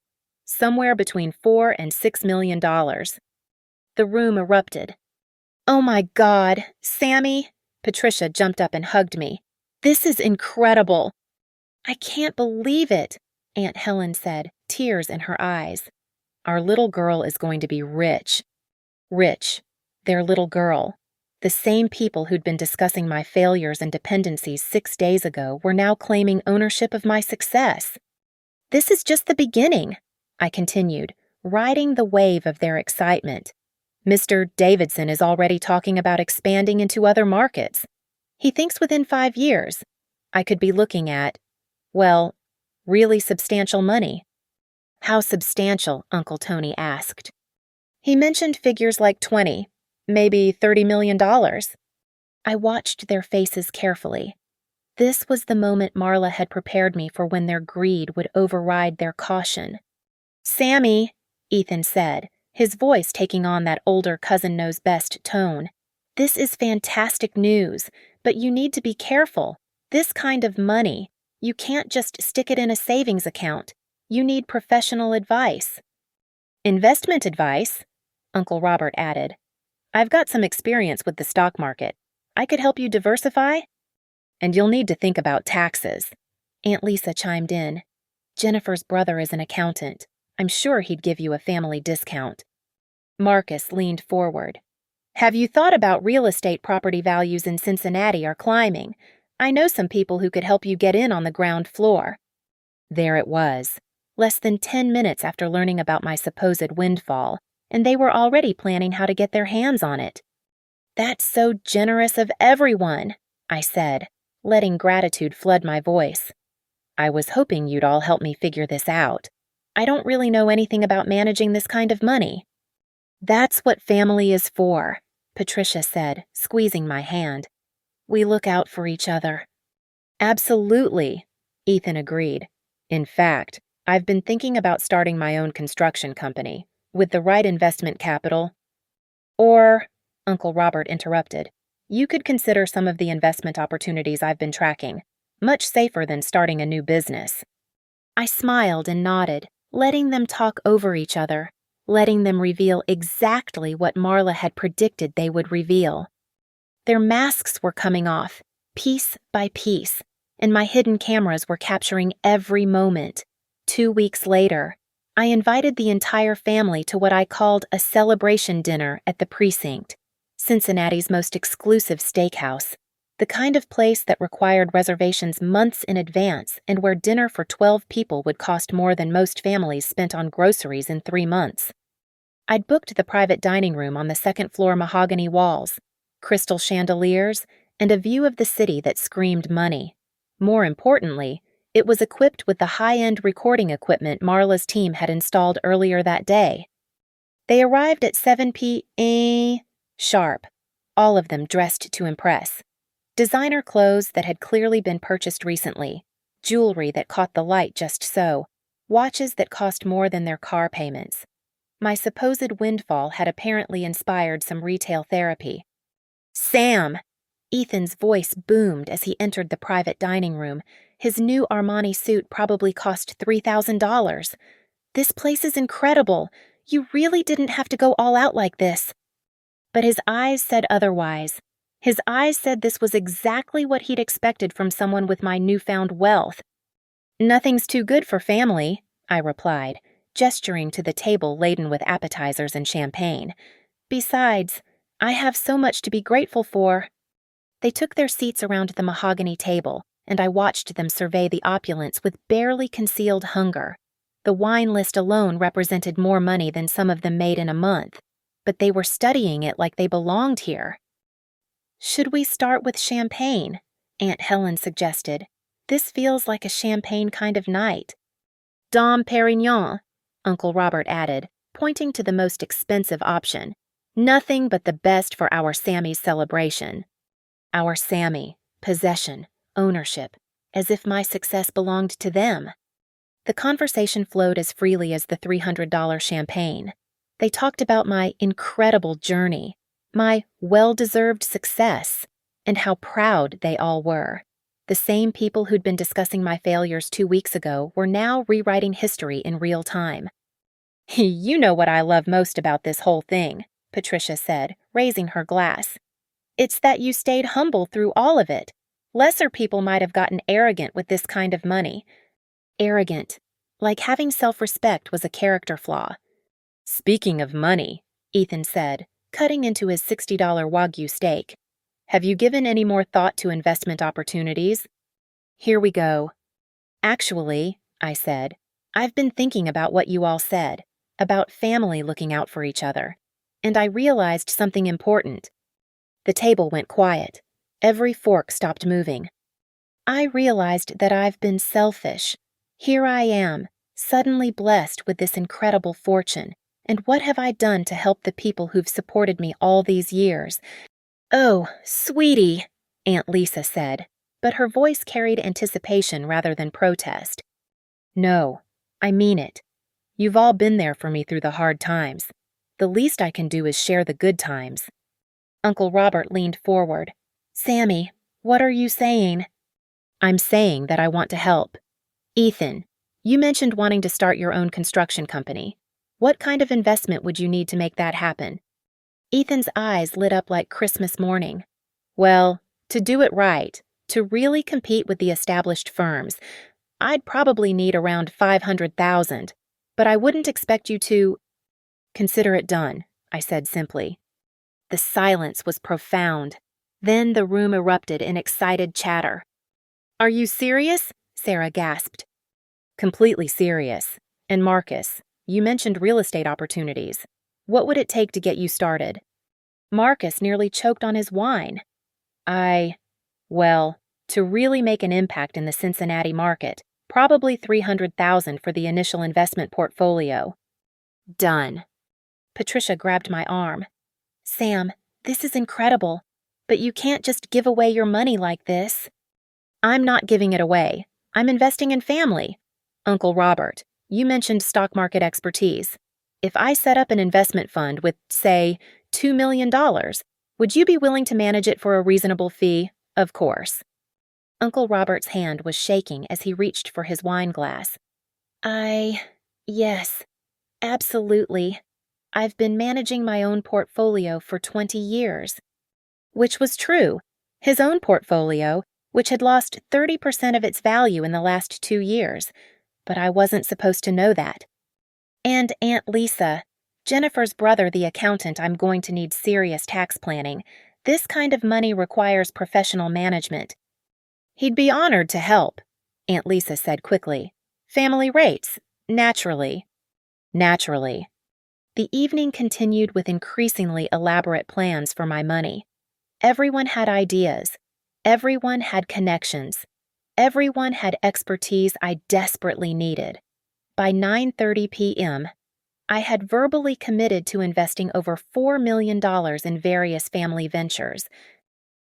somewhere between $4 and $6 million. The room erupted. Oh my God, Sammy! Patricia jumped up and hugged me. This is incredible. I can't believe it, Aunt Helen said, tears in her eyes. Our little girl is going to be rich. Rich. Their little girl. The same people who'd been discussing my failures and dependencies 6 days ago were now claiming ownership of my success. This is just the beginning, I continued, riding the wave of their excitement. Mr. Davidson is already talking about expanding into other markets. He thinks within 5 years, I could be looking at, well, really substantial money. How substantial? Uncle Tony asked. He mentioned figures like 20, maybe $30 million. I watched their faces carefully. This was the moment Marla had prepared me for when their greed would override their caution. Sammy, Ethan said, his voice taking on that older cousin knows best tone. "This is fantastic news, but you need to be careful. This kind of money, you can't just stick it in a savings account. You need professional advice." "Investment advice?" Uncle Robert added. "I've got some experience with the stock market. I could help you diversify." "And you'll need to think about taxes," Aunt Lisa chimed in. "Jennifer's brother is an accountant. I'm sure he'd give you a family discount." Marcus leaned forward. "Have you thought about real estate property values in Cincinnati are climbing? I know some people who could help you get in on the ground floor." There it was, less than 10 minutes after learning about my supposed windfall, and they were already planning how to get their hands on it. "That's so generous of everyone," I said, letting gratitude flood my voice. "I was hoping you'd all help me figure this out. I don't really know anything about managing this kind of money." "That's what family is for," Patricia said, squeezing my hand. "We look out for each other." "Absolutely," Ethan agreed. "In fact, I've been thinking about starting my own construction company, with the right investment capital." "Or," Uncle Robert interrupted, "you could consider some of the investment opportunities I've been tracking. Much safer than starting a new business." I smiled and nodded, letting them talk over each other, letting them reveal exactly what Marla had predicted they would reveal. Their masks were coming off, piece by piece, and my hidden cameras were capturing every moment. 2 weeks later, I invited the entire family to what I called a celebration dinner at the Precinct, Cincinnati's most exclusive steakhouse, the kind of place that required reservations months in advance and where dinner for 12 people would cost more than most families spent on groceries in 3 months. I'd booked the private dining room on the second-floor mahogany walls, crystal chandeliers, and a view of the city that screamed money. More importantly, it was equipped with the high-end recording equipment Marla's team had installed earlier that day. They arrived at 7 p.m. sharp, all of them dressed to impress. Designer clothes that had clearly been purchased recently, jewelry that caught the light just so, watches that cost more than their car payments. My supposed windfall had apparently inspired some retail therapy. "Sam!" Ethan's voice boomed as he entered the private dining room. His new Armani suit probably cost $3,000. "This place is incredible. You really didn't have to go all out like this." But his eyes said otherwise. His eyes said this was exactly what he'd expected from someone with my newfound wealth. "Nothing's too good for family," I replied, gesturing to the table laden with appetizers and champagne. "Besides, I have so much to be grateful for." They took their seats around the mahogany table, and I watched them survey the opulence with barely concealed hunger. The wine list alone represented more money than some of them made in a month, but they were studying it like they belonged here. "Should we start with champagne?" Aunt Helen suggested. "This feels like a champagne kind of night." "Dom Perignon," Uncle Robert added, pointing to the most expensive option. "Nothing but the best for our Sammy's celebration." Our Sammy, possession, ownership, as if my success belonged to them. The conversation flowed as freely as the $300 champagne. They talked about my incredible journey, my well-deserved success, and how proud they all were. The same people who'd been discussing my failures 2 weeks ago were now rewriting history in real time. "You know what I love most about this whole thing," Patricia said, raising her glass. "It's that you stayed humble through all of it. Lesser people might have gotten arrogant with this kind of money." Arrogant, like having self-respect, was a character flaw. "Speaking of money," Ethan said, cutting into his $60 Wagyu steak, "have you given any more thought to investment opportunities?" "Here we go." "Actually," I said, "I've been thinking about what you all said, about family looking out for each other, and I realized something important." The table went quiet. Every fork stopped moving. "I realized that I've been selfish. Here I am, suddenly blessed with this incredible fortune, and what have I done to help the people who've supported me all these years?" "Oh, sweetie," Aunt Lisa said, but her voice carried anticipation rather than protest. "No, I mean it. You've all been there for me through the hard times. The least I can do is share the good times. Uncle Robert leaned forward. Sammy, what are you saying? I'm saying that I want to help. Ethan, you mentioned wanting to start your own construction company. What kind of investment would you need to make that happen? Ethan's eyes lit up like Christmas morning. Well, to do it right, to really compete with the established firms, I'd probably need around $500,000, but I wouldn't expect you to— Consider it done, I said simply. The silence was profound. Then the room erupted in excited chatter. Are you serious? Sarah gasped. Completely serious. And Marcus, you mentioned real estate opportunities. What would it take to get you started? Marcus nearly choked on his wine. Well, to really make an impact in the Cincinnati market, probably $300,000 for the initial investment portfolio. Done. Patricia grabbed my arm. Sam, this is incredible, but you can't just give away your money like this. I'm not giving it away. I'm investing in family. Uncle Robert, you mentioned stock market expertise. If I set up an investment fund with, say, $2 million, would you be willing to manage it for a reasonable fee? Of course. Uncle Robert's hand was shaking as he reached for his wine glass. Yes, absolutely. I've been managing my own portfolio for 20 years. Which was true. His own portfolio, which had lost 30% of its value in the last 2 years. But I wasn't supposed to know that. And Aunt Lisa, Jennifer's brother, the accountant, I'm going to need serious tax planning. This kind of money requires professional management. He'd be honored to help, Aunt Lisa said quickly. Family rates, naturally. Naturally. The evening continued with increasingly elaborate plans for my money. Everyone had ideas. Everyone had connections. Everyone had expertise I desperately needed. By 9:30 p.m., I had verbally committed to investing over $4 million in various family ventures.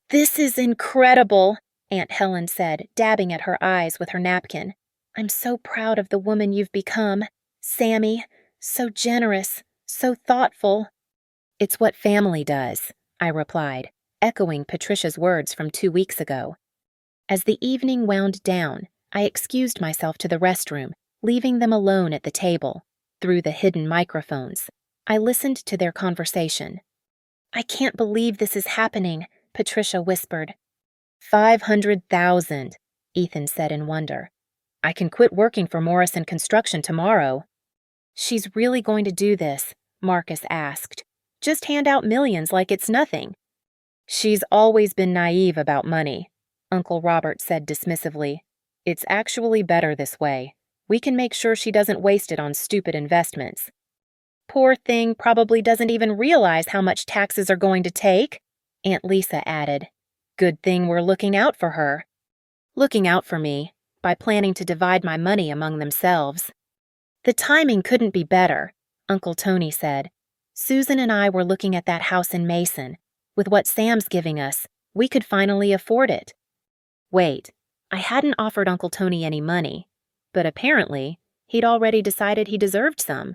This is incredible, Aunt Helen said, dabbing at her eyes with her napkin. I'm so proud of the woman you've become, Sammy. So generous, so thoughtful. It's what family does, I replied, echoing Patricia's words from 2 weeks ago. As the evening wound down, I excused myself to the restroom, leaving them alone at the table. Through the hidden microphones, I listened to their conversation. I can't believe this is happening, Patricia whispered. 500,000, Ethan said in wonder. I can quit working for Morrison Construction tomorrow. She's really going to do this? Marcus asked. Just hand out millions like it's nothing. She's always been naive about money, Uncle Robert said dismissively. It's actually better this way. We can make sure she doesn't waste it on stupid investments. Poor thing probably doesn't even realize how much taxes are going to take, Aunt Lisa added. Good thing we're looking out for her. Looking out for me, by planning to divide my money among themselves. The timing couldn't be better, Uncle Tony said. Susan and I were looking at that house in Mason. With what Sam's giving us, we could finally afford it. Wait, I hadn't offered Uncle Tony any money, but apparently he'd already decided he deserved some.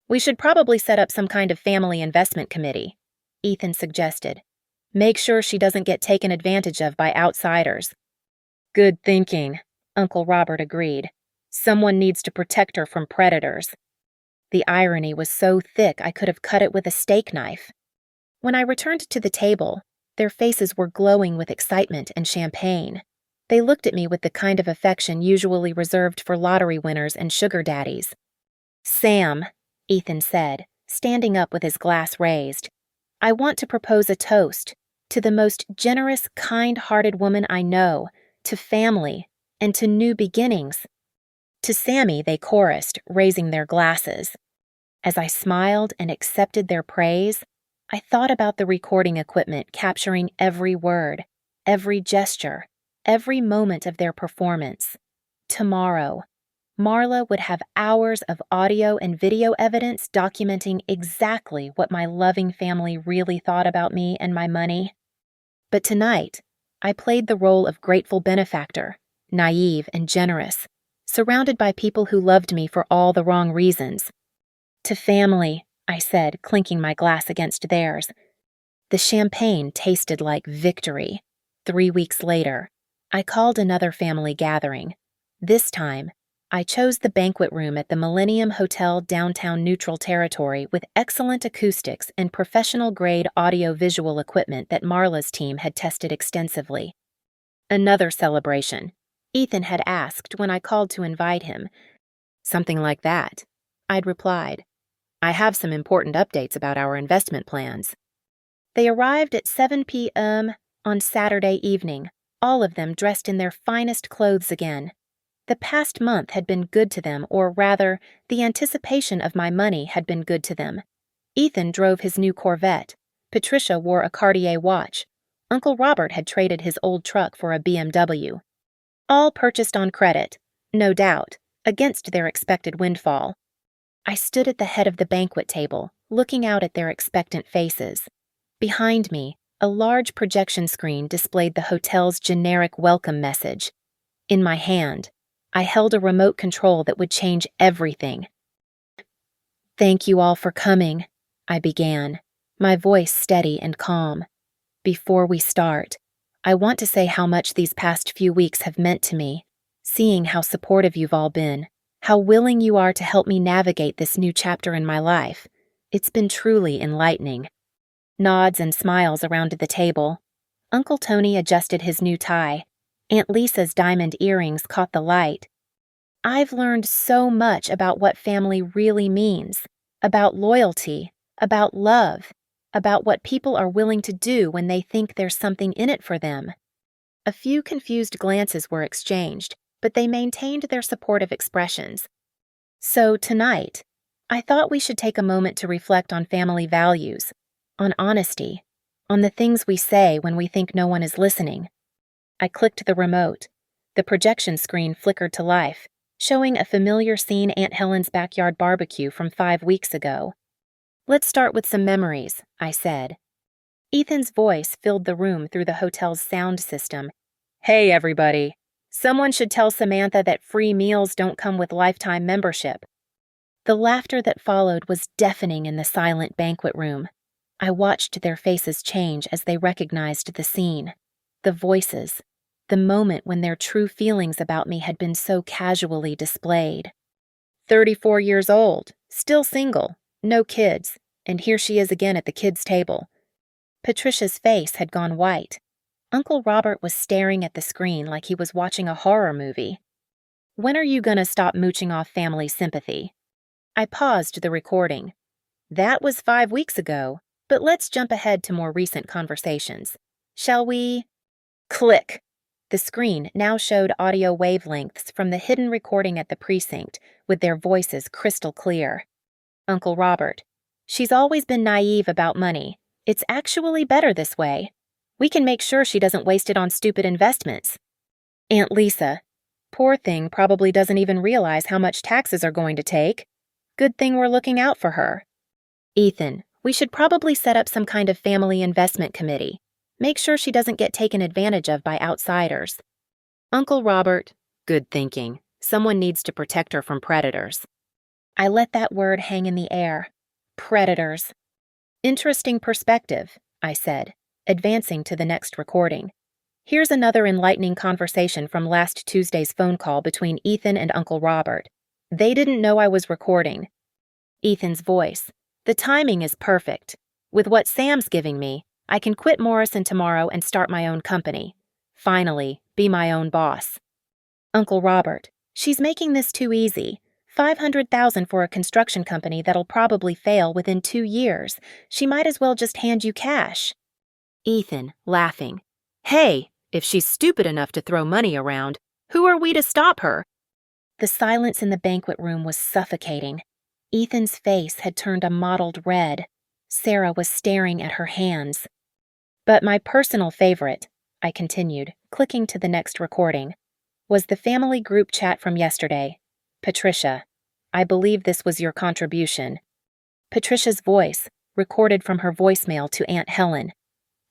We should probably set up some kind of family investment committee, Ethan suggested. Make sure she doesn't get taken advantage of by outsiders. Good thinking, Uncle Robert agreed. Someone needs to protect her from predators. The irony was so thick I could have cut it with a steak knife. When I returned to the table, their faces were glowing with excitement and champagne. They looked at me with the kind of affection usually reserved for lottery winners and sugar daddies. Sam, Ethan said, standing up with his glass raised, I want to propose a toast to the most generous, kind-hearted woman I know, to family, and to new beginnings. To Sammy, they chorused, raising their glasses. As I smiled and accepted their praise, I thought about the recording equipment capturing every word, every gesture, every moment of their performance. Tomorrow, Marla would have hours of audio and video evidence documenting exactly what my loving family really thought about me and my money. But tonight, I played the role of grateful benefactor, naive and generous, surrounded by people who loved me for all the wrong reasons. To family, I said, clinking my glass against theirs. The champagne tasted like victory. 3 weeks later, I called another family gathering. This time, I chose the banquet room at the Millennium Hotel downtown Neutral Territory with excellent acoustics and professional-grade audio-visual equipment that Marla's team had tested extensively. Another celebration. Ethan had asked when I called to invite him. Something like that. I'd replied. I have some important updates about our investment plans. They arrived at 7 p.m. on Saturday evening, all of them dressed in their finest clothes again. The past month had been good to them, or rather, the anticipation of my money had been good to them. Ethan drove his new Corvette. Patricia wore a Cartier watch. Uncle Robert had traded his old truck for a BMW. All purchased on credit, no doubt, against their expected windfall. I stood at the head of the banquet table, looking out at their expectant faces. Behind me, a large projection screen displayed the hotel's generic welcome message. In my hand, I held a remote control that would change everything. "Thank you all for coming," I began, my voice steady and calm. "Before we start, I want to say how much these past few weeks have meant to me, seeing how supportive you've all been, how willing you are to help me navigate this new chapter in my life. It's been truly enlightening." Nods and smiles around the table. Uncle Tony adjusted his new tie. Aunt Lisa's diamond earrings caught the light. I've learned so much about what family really means, about loyalty, about love, about what people are willing to do when they think there's something in it for them. A few confused glances were exchanged, but they maintained their supportive expressions. So tonight, I thought we should take a moment to reflect on family values, on honesty, on the things we say when we think no one is listening. I clicked the remote. The projection screen flickered to life, showing a familiar scene Aunt Helen's backyard barbecue from 5 weeks ago. "Let's start with some memories," I said. Ethan's voice filled the room through the hotel's sound system. "Hey, everybody. Someone should tell Samantha that free meals don't come with lifetime membership." The laughter that followed was deafening in the silent banquet room. I watched their faces change as they recognized the scene, the voices, the moment when their true feelings about me had been so casually displayed. 34 years old, still single, no kids, and here she is again at the kids' table. Patricia's face had gone white. Uncle Robert was staring at the screen like he was watching a horror movie. "When are you gonna stop mooching off family sympathy?" I paused the recording. That was 5 weeks ago, but let's jump ahead to more recent conversations. Shall we? Click! The screen now showed audio wavelengths from the hidden recording at the precinct, with their voices crystal clear. Uncle Robert: "She's always been naive about money. It's actually better this way. We can make sure she doesn't waste it on stupid investments." Aunt Lisa: "Poor thing probably doesn't even realize how much taxes are going to take. Good thing we're looking out for her." Ethan: "We should probably set up some kind of family investment committee. Make sure she doesn't get taken advantage of by outsiders." Uncle Robert: "Good thinking. Someone needs to protect her from predators." I let that word hang in the air. Predators. "Interesting perspective," I said, advancing to the next recording. "Here's another enlightening conversation from last Tuesday's phone call between Ethan and Uncle Robert. They didn't know I was recording." Ethan's voice: "The timing is perfect. With what Sam's giving me, I can quit Morrison tomorrow and start my own company. Finally, be my own boss." Uncle Robert: "She's making this too easy. $500,000 for a construction company that'll probably fail within 2 years. She might as well just hand you cash." Ethan, laughing: "Hey, if she's stupid enough to throw money around, who are we to stop her?" The silence in the banquet room was suffocating. Ethan's face had turned a mottled red. Sarah was staring at her hands. "But my personal favorite," I continued, clicking to the next recording, "was the family group chat from yesterday. Patricia, I believe this was your contribution." Patricia's voice, recorded from her voicemail to Aunt Helen: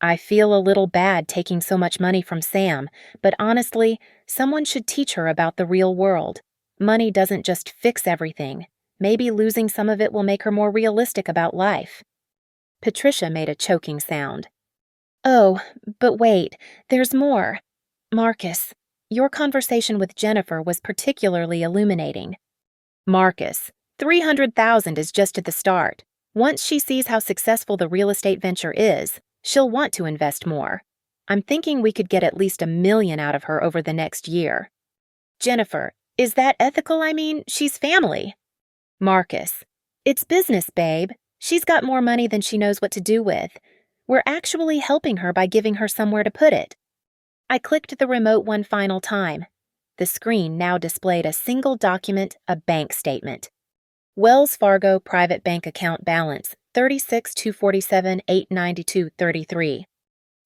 "I feel a little bad taking so much money from Sam, but honestly, someone should teach her about the real world. Money doesn't just fix everything. Maybe losing some of it will make her more realistic about life. Patricia made a choking sound. Oh, but wait, there's more. Marcus, your conversation with Jennifer was particularly illuminating. Marcus, 300,000 is just at the start. Once she sees how successful the real estate venture is, she'll want to invest more. I'm thinking we could get at least $1 million out of her over the next year. Jennifer, is that ethical? I mean, she's family. Marcus, it's business, babe. She's got more money than she knows what to do with. We're actually helping her by giving her somewhere to put it. I clicked the remote one final time. The screen now displayed a single document, a bank statement. Wells Fargo private bank account balance, $36,247,892.33.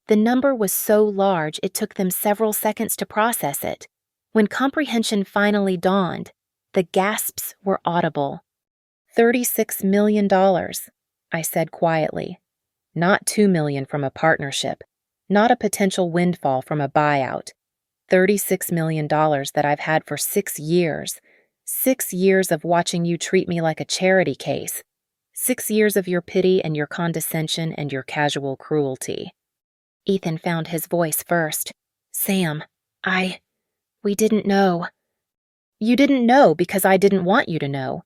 The number was so large it took them several seconds to process it. When comprehension finally dawned, the gasps were audible. $36 million, I said quietly. Not $2 million from a partnership, not a potential windfall from a buyout. $36 million that I've had for 6 years. 6 years of watching you treat me like a charity case. 6 years of your pity and your condescension and your casual cruelty. Ethan found his voice first. Sam, we didn't know. You didn't know because I didn't want you to know.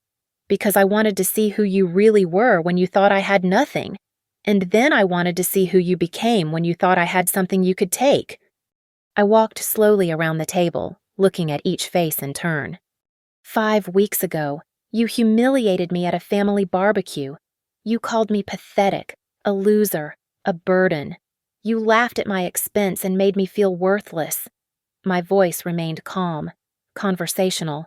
Because I wanted to see who you really were when you thought I had nothing. And then I wanted to see who you became when you thought I had something you could take. I walked slowly around the table, looking at each face in turn. 5 weeks ago, you humiliated me at a family barbecue. You called me pathetic, a loser, a burden. You laughed at my expense and made me feel worthless. My voice remained calm, conversational.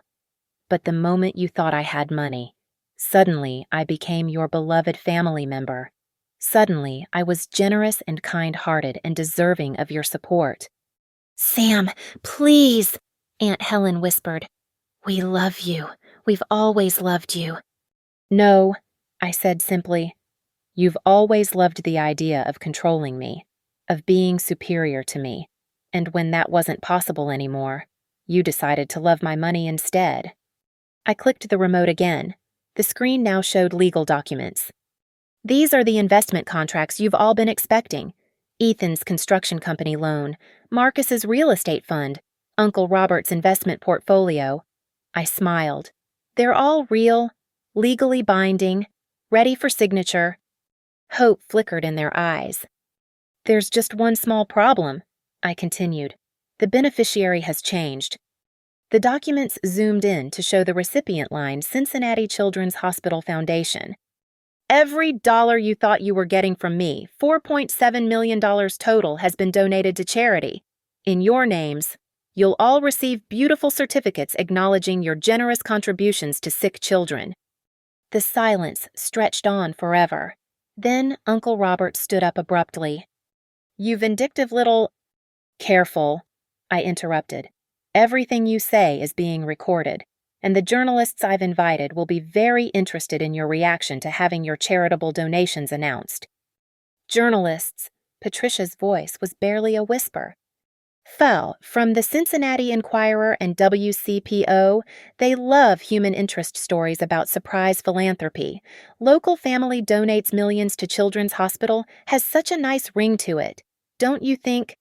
But the moment you thought I had money, suddenly I became your beloved family member. Suddenly, I was generous and kind-hearted and deserving of your support. Sam, please, Aunt Helen whispered. We love you. We've always loved you. No, I said simply. You've always loved the idea of controlling me, of being superior to me, and when that wasn't possible anymore, you decided to love my money instead. I clicked the remote again. The screen now showed legal documents. These are the investment contracts you've all been expecting. Ethan's construction company loan, Marcus's real estate fund, Uncle Robert's investment portfolio. I smiled. They're all real, legally binding, ready for signature. Hope flickered in their eyes. There's just one small problem, I continued. The beneficiary has changed. The documents zoomed in to show the recipient line Cincinnati Children's Hospital Foundation. Every dollar you thought you were getting from me, $4.7 million total, has been donated to charity. In your names, you'll all receive beautiful certificates acknowledging your generous contributions to sick children. The silence stretched on forever. Then Uncle Robert stood up abruptly. You vindictive little— Careful, I interrupted. Everything you say is being recorded, and the journalists I've invited will be very interested in your reaction to having your charitable donations announced. Journalists, Patricia's voice was barely a whisper. Fell from the Cincinnati Enquirer and WCPO, they love human interest stories about surprise philanthropy. Local family donates millions to Children's Hospital has such a nice ring to it. Don't you think?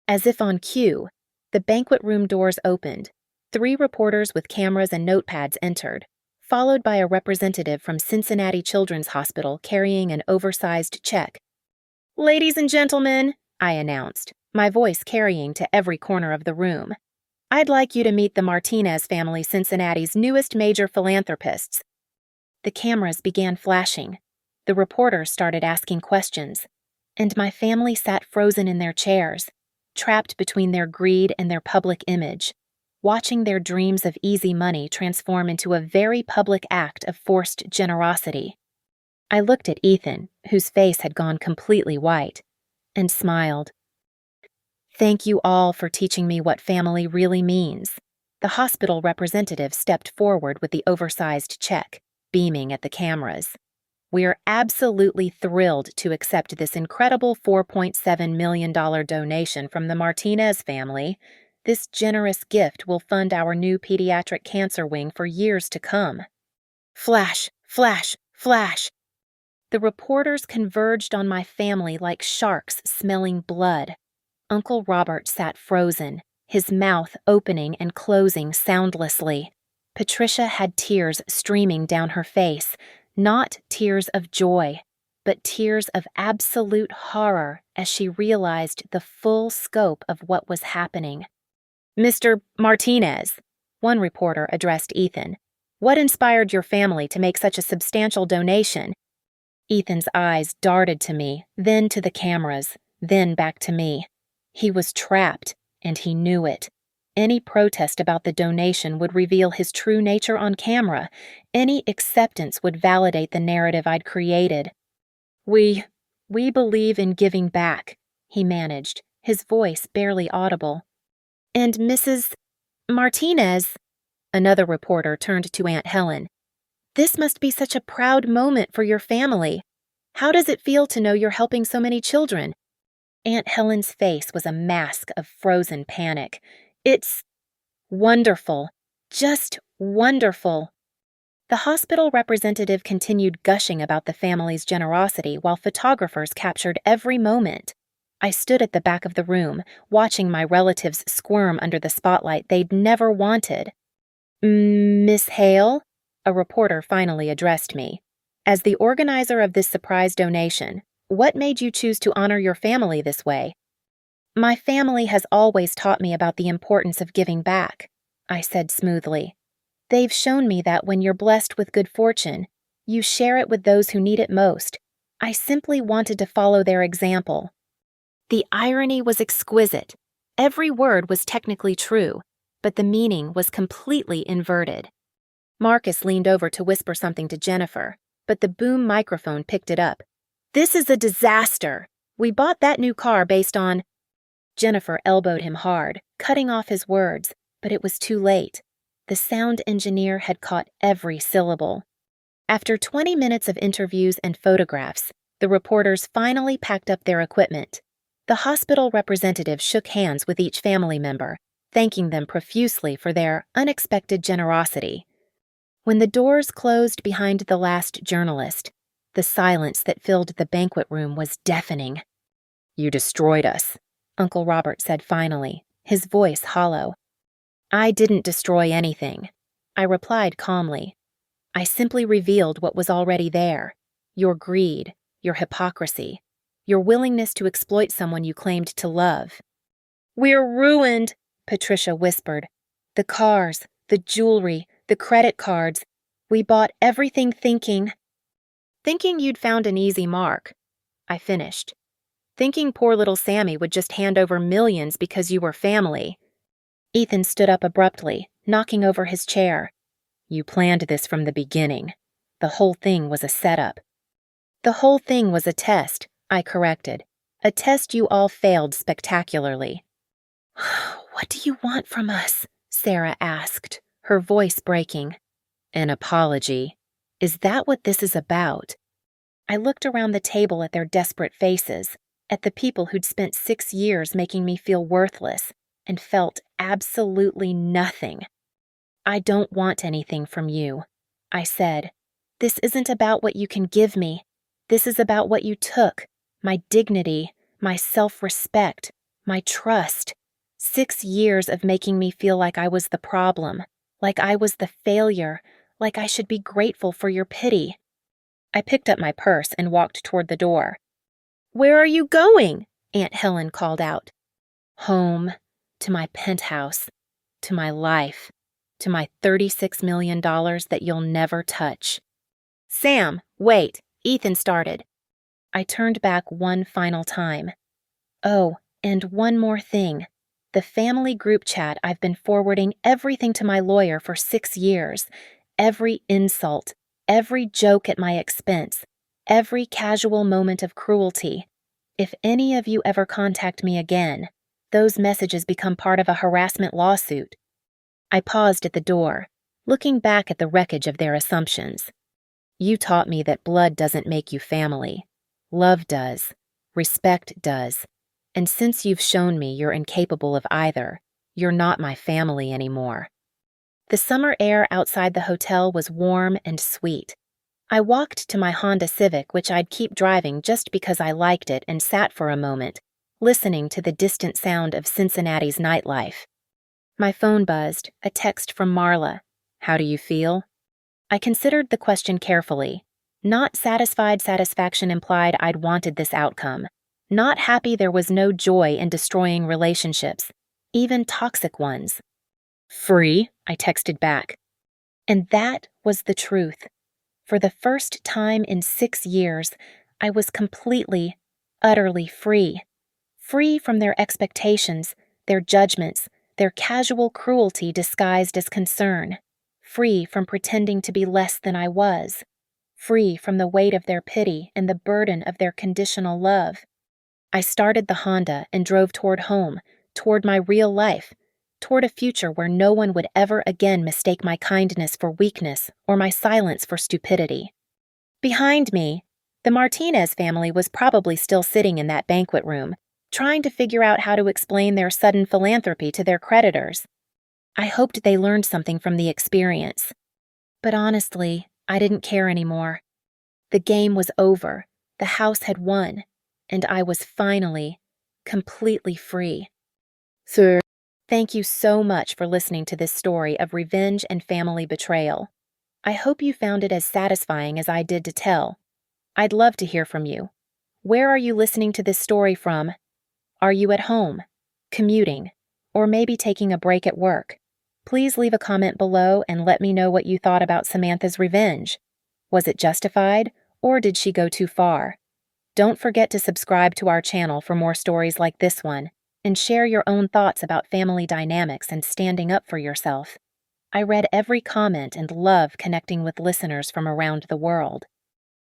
As if on cue, the banquet room doors opened. 3 reporters with cameras and notepads entered, followed by a representative from Cincinnati Children's Hospital carrying an oversized check. Ladies and gentlemen, I announced, my voice carrying to every corner of the room. I'd like you to meet the Martinez family, Cincinnati's newest major philanthropists. The cameras began flashing. The reporters started asking questions, and my family sat frozen in their chairs, trapped between their greed and their public image, watching their dreams of easy money transform into a very public act of forced generosity. I looked at Ethan, whose face had gone completely white, and smiled. Thank you all for teaching me what family really means. The hospital representative stepped forward with the oversized check, beaming at the cameras. We're absolutely thrilled to accept this incredible $4.7 million donation from the Martinez family. This generous gift will fund our new pediatric cancer wing for years to come. Flash, flash, flash. The reporters converged on my family like sharks smelling blood. Uncle Robert sat frozen, his mouth opening and closing soundlessly. Patricia had tears streaming down her face, not tears of joy, but tears of absolute horror as she realized the full scope of what was happening. "Mr. Martinez," one reporter addressed Ethan, "what inspired your family to make such a substantial donation?" Ethan's eyes darted to me, then to the cameras, then back to me. He was trapped, and he knew it. Any protest about the donation would reveal his true nature on camera. Any acceptance would validate the narrative I'd created. We believe in giving back," he managed, his voice barely audible. "And Mrs. Martinez," another reporter turned to Aunt Helen, "this must be such a proud moment for your family. How does it feel to know you're helping so many children?" Aunt Helen's face was a mask of frozen panic. "It's wonderful. Just wonderful." The hospital representative continued gushing about the family's generosity while photographers captured every moment. I stood at the back of the room, watching my relatives squirm under the spotlight they'd never wanted. "Miss Hale?" a reporter finally addressed me. "As the organizer of this surprise donation, what made you choose to honor your family this way?" "My family has always taught me about the importance of giving back," I said smoothly. "They've shown me that when you're blessed with good fortune, you share it with those who need it most. I simply wanted to follow their example." The irony was exquisite. Every word was technically true, but the meaning was completely inverted. Marcus leaned over to whisper something to Jennifer, but the boom microphone picked it up. "This is a disaster. We bought that new car based on—" Jennifer elbowed him hard, cutting off his words, but it was too late. The sound engineer had caught every syllable. After 20 minutes of interviews and photographs, the reporters finally packed up their equipment. The hospital representative shook hands with each family member, thanking them profusely for their unexpected generosity. When the doors closed behind the last journalist, the silence that filled the banquet room was deafening. "You destroyed us," Uncle Robert said finally, his voice hollow. "I didn't destroy anything," I replied calmly. "I simply revealed what was already there. Your greed, your hypocrisy, your willingness to exploit someone you claimed to love." "We're ruined," Patricia whispered. "The cars, the jewelry, the credit cards. We bought everything thinking—" "Thinking you'd found an easy mark," I finished. "Thinking poor little Sammy would just hand over millions because you were family." Ethan stood up abruptly, knocking over his chair. "You planned this from the beginning. The whole thing was a setup." "The whole thing was a test," I corrected. "A test you all failed spectacularly." "What do you want from us?" Sarah asked, her voice breaking. "An apology. Is that what this is about?" I looked around the table at their desperate faces, at the people who'd spent 6 years making me feel worthless, and felt absolutely nothing. "I don't want anything from you," I said. "This isn't about what you can give me. This is about what you took, my dignity, my self-respect, my trust. 6 years of making me feel like I was the problem, like I was the failure, like I should be grateful for your pity." I picked up my purse and walked toward the door. "Where are you going?" Aunt Helen called out. "Home. To my penthouse. To my life. To my $36 million that you'll never touch." "Sam, wait," Ethan started. I turned back one final time. "Oh, and one more thing. The family group chat I've been forwarding everything to my lawyer for 6 years. Every insult, every joke at my expense, every casual moment of cruelty. If any of you ever contact me again, those messages become part of a harassment lawsuit." I paused at the door, looking back at the wreckage of their assumptions. "You taught me that blood doesn't make you family. Love does. Respect does. And since you've shown me you're incapable of either, you're not my family anymore." The summer air outside the hotel was warm and sweet. I walked to my Honda Civic, which I'd keep driving just because I liked it, and sat for a moment, listening to the distant sound of Cincinnati's nightlife. My phone buzzed, a text from Marla. "How do you feel?" I considered the question carefully. Not satisfied satisfaction implied I'd wanted this outcome. Not happy there was no joy in destroying relationships, even toxic ones. "Free," I texted back. And that was the truth. For the first time in 6 years, I was completely, utterly free. Free from their expectations, their judgments, their casual cruelty disguised as concern. Free from pretending to be less than I was. Free from the weight of their pity and the burden of their conditional love. I started the Honda and drove toward home, toward my real life, toward a future where no one would ever again mistake my kindness for weakness or my silence for stupidity. Behind me, the Martinez family was probably still sitting in that banquet room, trying to figure out how to explain their sudden philanthropy to their creditors. I hoped they learned something from the experience. But honestly, I didn't care anymore. The game was over, the house had won, and I was finally, completely free. Sir, thank you so much for listening to this story of revenge and family betrayal. I hope you found it as satisfying as I did to tell. I'd love to hear from you. Where are you listening to this story from? Are you at home, commuting, or maybe taking a break at work? Please leave a comment below and let me know what you thought about Samantha's revenge. Was it justified, or did she go too far? Don't forget to subscribe to our channel for more stories like this one, and share your own thoughts about family dynamics and standing up for yourself. I read every comment and love connecting with listeners from around the world.